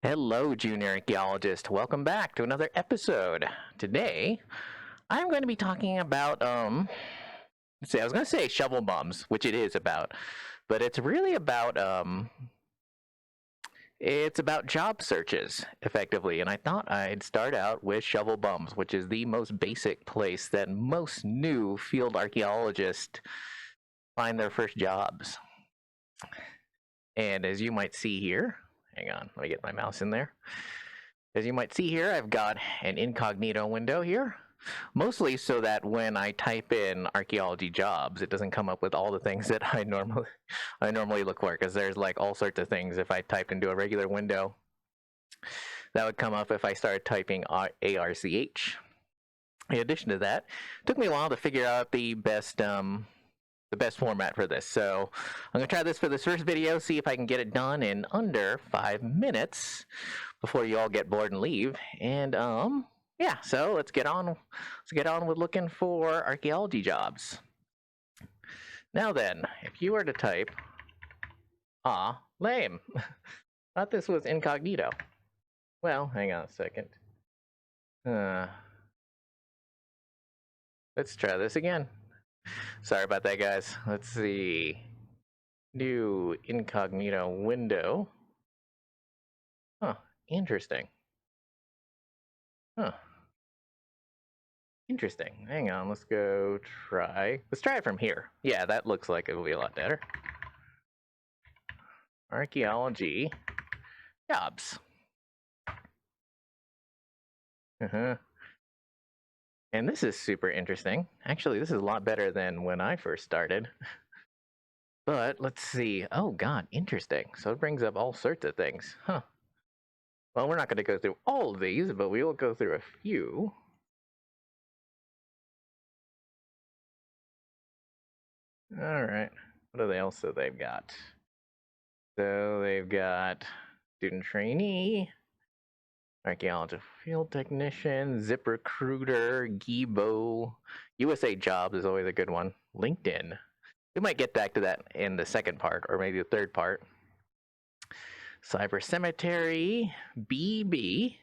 Hello, junior archaeologist. Welcome back to another episode. Today, I'm going to be talking about let's see, I was going to say Shovelbums, which it is about, but it's really about it's about job searches effectively, and I thought I'd start out with Shovelbums, which is the most basic place that most new field archaeologists find their first jobs. And as you might see here, hang on, let me get my mouse in there. As you might see here, I've got an incognito window here, mostly so that when I type in archaeology jobs, it doesn't come up with all the things that I normally look for, because there's like all sorts of things if I typed into a regular window that would come up if I started typing ARCH. In addition to that, it took me a while to figure out the best format for this. So I'm going to try this for this first video, see if I can get it done in under 5 minutes before you all get bored and leave. And yeah, so let's get on with looking for archaeology jobs. Now then, if you were to type lame. Thought this was incognito. Well, hang on a second. Let's try this again. Sorry about that, guys. Let's see. New incognito window. Huh, interesting. Huh. Interesting. Hang on, let's try it from here. Yeah, that looks like it'll be a lot better. Archaeology jobs. And this is super interesting. Actually, this is a lot better than when I first started. But let's see. Oh god, interesting. So it brings up all sorts of things. Huh. Well, we're not going to go through all of these, but we will go through a few. Alright. What else have they got? So they've got student trainee, archaeology field technician, zip recruiter, Gibo, USA Jobs is always a good one. LinkedIn. We might get back to that in the second part, or maybe the third part. Cyber Cemetery, BB,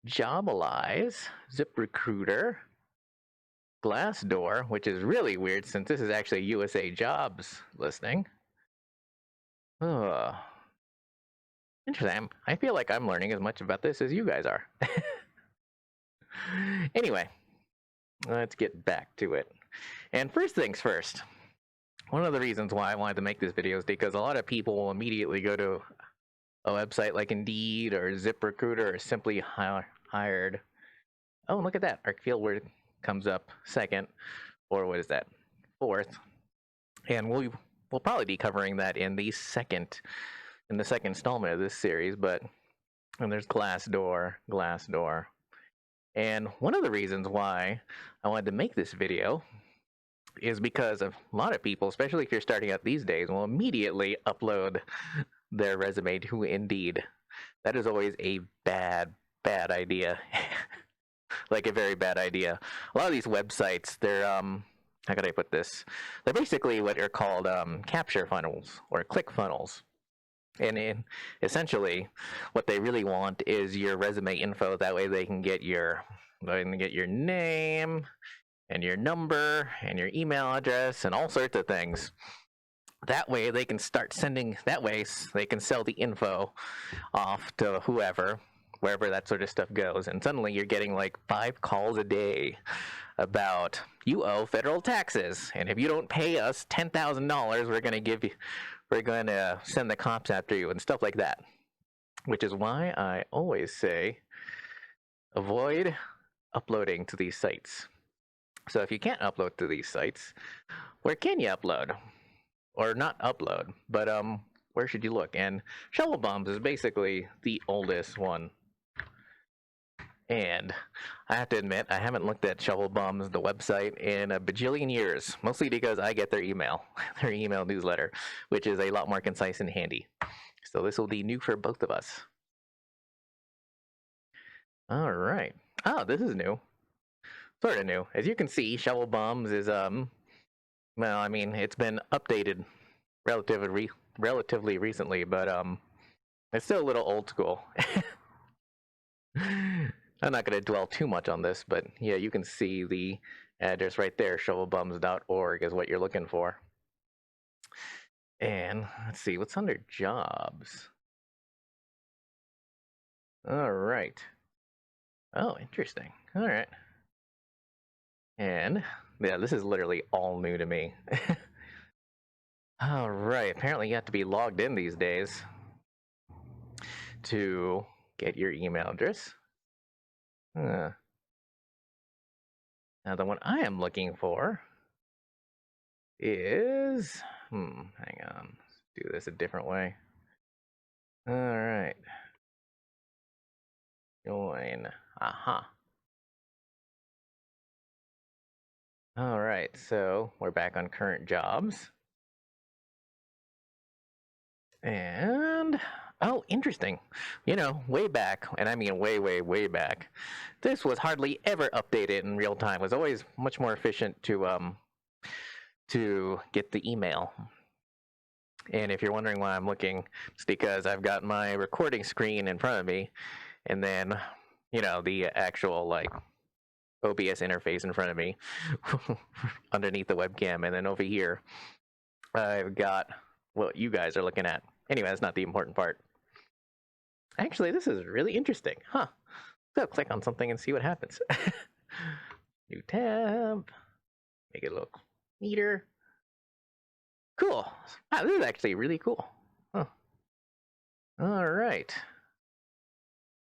Jobalize, Zip Recruiter, Glassdoor, which is really weird since this is actually USA Jobs listing. Interesting. I feel like I'm learning as much about this as you guys are. Anyway, let's get back to it. And first things first, one of the reasons why I wanted to make this video is because a lot of people will immediately go to a website like Indeed or ZipRecruiter or Simply Hired. Oh, look at that. ArcFieldWord comes up second, or what is that? Fourth. And we'll probably be covering that in the second installment of this series, and there's Glassdoor. And one of the reasons why I wanted to make this video is because of a lot of people, especially if you're starting out these days, will immediately upload their resume to Indeed. That is always a bad idea. Like a very bad idea. A lot of these websites, they're how could I put this? They're basically what are called capture funnels or click funnels. And essentially, what they really want is your resume info. That way, they can get your name and your number and your email address and all sorts of things. That way, they can start sending. That way, they can sell the info off to whoever, wherever that sort of stuff goes. And suddenly, you're getting like 5 calls a day about you owe federal taxes, and if you don't pay us $10,000, we're going to send the cops after you and stuff like that. Which is why I always say avoid uploading to these sites. So if you can't upload to these sites, where can you upload? Or not upload, but where should you look? And Shovelbums is basically the oldest one. And I have to admit, I haven't looked at Shovelbums, the website, in a bajillion years, mostly because I get their email newsletter, which is a lot more concise and handy. So this will be new for both of us. All right. Oh, this is new. Sort of new. As you can see, Shovelbums is, well, I mean, it's been updated relatively recently, but It's still a little old school. I'm not going to dwell too much on this, but yeah, you can see the address right there. Shovelbums.org is what you're looking for. And let's see, what's under jobs? All right. Oh, interesting. All right. And yeah, this is literally all new to me. All right. Apparently, you have to be logged in these days to get your email address. Now, the one I am looking for is, hang on, let's do this a different way. All right. Join. Aha. All right, so we're back on current jobs. And, oh, interesting. You know, way back, and I mean way, way, way back, this was hardly ever updated in real time. It was always much more efficient to get the email. And if you're wondering why I'm looking, it's because I've got my recording screen in front of me, and then, you know, the actual, like, OBS interface in front of me underneath the webcam, and then over here I've got what you guys are looking at. Anyway, that's not the important part. Actually, this is really interesting. So click on something and see what happens. New tab. Make it a little neater. Cool. Wow, this is actually really cool. All right.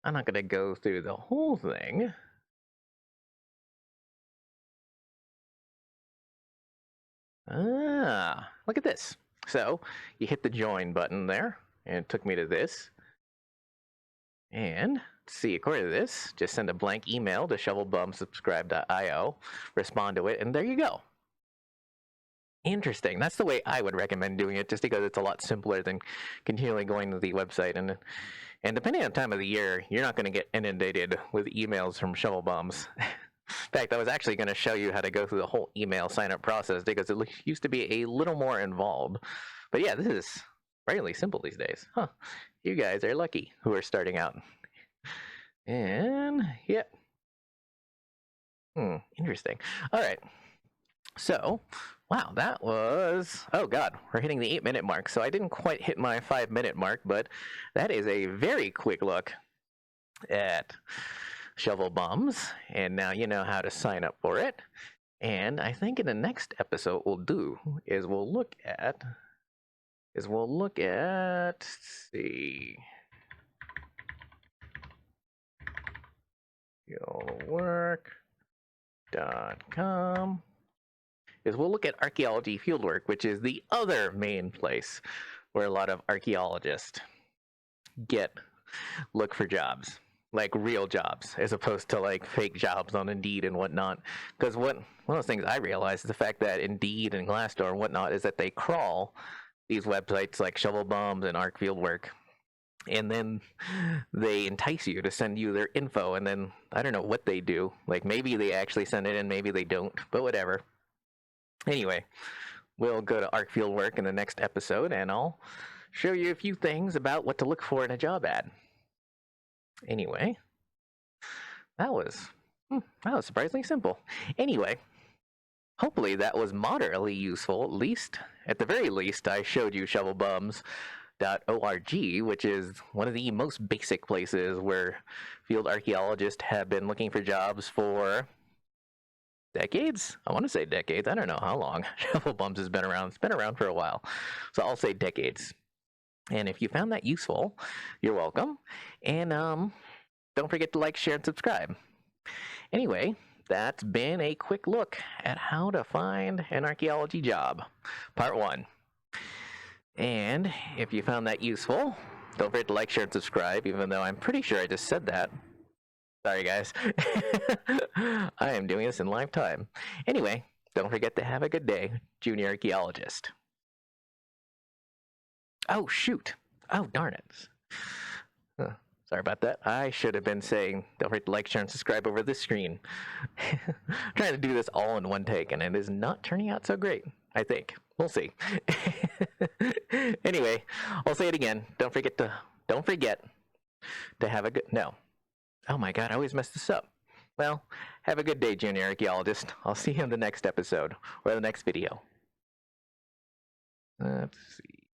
I'm not going to go through the whole thing. Look at this. So you hit the join button there, and it took me to this. And see, according to this, just send a blank email to shovelbumsubscribe.io, respond to it, and there you go. Interesting. That's the way I would recommend doing it, just because it's a lot simpler than continually going to the website. And depending on the time of the year, you're not going to get inundated with emails from Shovelbums. In fact, I was actually going to show you how to go through the whole email sign-up process, because it used to be a little more involved. But yeah, this is really simple these days. You guys are lucky who are starting out. And yeah. Interesting. All right. So, wow, that was, oh God, we're hitting the 8-minute mark. So I didn't quite hit my 5-minute mark, but that is a very quick look at Shovelbums, and now you know how to sign up for it. And I think in the next episode we'll do is we'll look at, let's see, fieldwork.com, is we'll look at archaeology fieldwork, which is the other main place where a lot of archaeologists look for jobs. Like real jobs, as opposed to like fake jobs on Indeed and whatnot. Because one of those things I realized is the fact that Indeed and Glassdoor and whatnot is that they crawl these websites like Shovelbums and Arc Fieldwork, and then they entice you to send you their info, and then I don't know what they do. Like maybe they actually send it and maybe they don't, but whatever. Anyway, we'll go to Arc Fieldwork in the next episode, and I'll show you a few things about what to look for in a job ad. Anyway, that was surprisingly simple. Anyway, hopefully that was moderately useful. At the very least, I showed you shovelbums.org, which is one of the most basic places where field archaeologists have been looking for jobs for decades. I want to say decades. I don't know how long Shovelbums has been around. It's been around for a while, so I'll say decades. And if you found that useful, you're welcome. And don't forget to like, share, and subscribe. Anyway, that's been a quick look at how to find an archaeology job, part 1. And if you found that useful, don't forget to like, share, and subscribe, even though I'm pretty sure I just said that. Sorry, guys. I am doing this in live time. Anyway, don't forget to have a good day, Junior Archaeologist. Oh, shoot. Oh, darn it. Sorry about that. I should have been saying, don't forget to like, share, and subscribe over this screen. I'm trying to do this all in one take, and it is not turning out so great, I think. We'll see. Anyway, I'll say it again. Don't forget to don't forget to have a good, no. Oh my God, I always mess this up. Well, have a good day, junior archaeologist. I'll see you in the next episode or the next video. Let's see.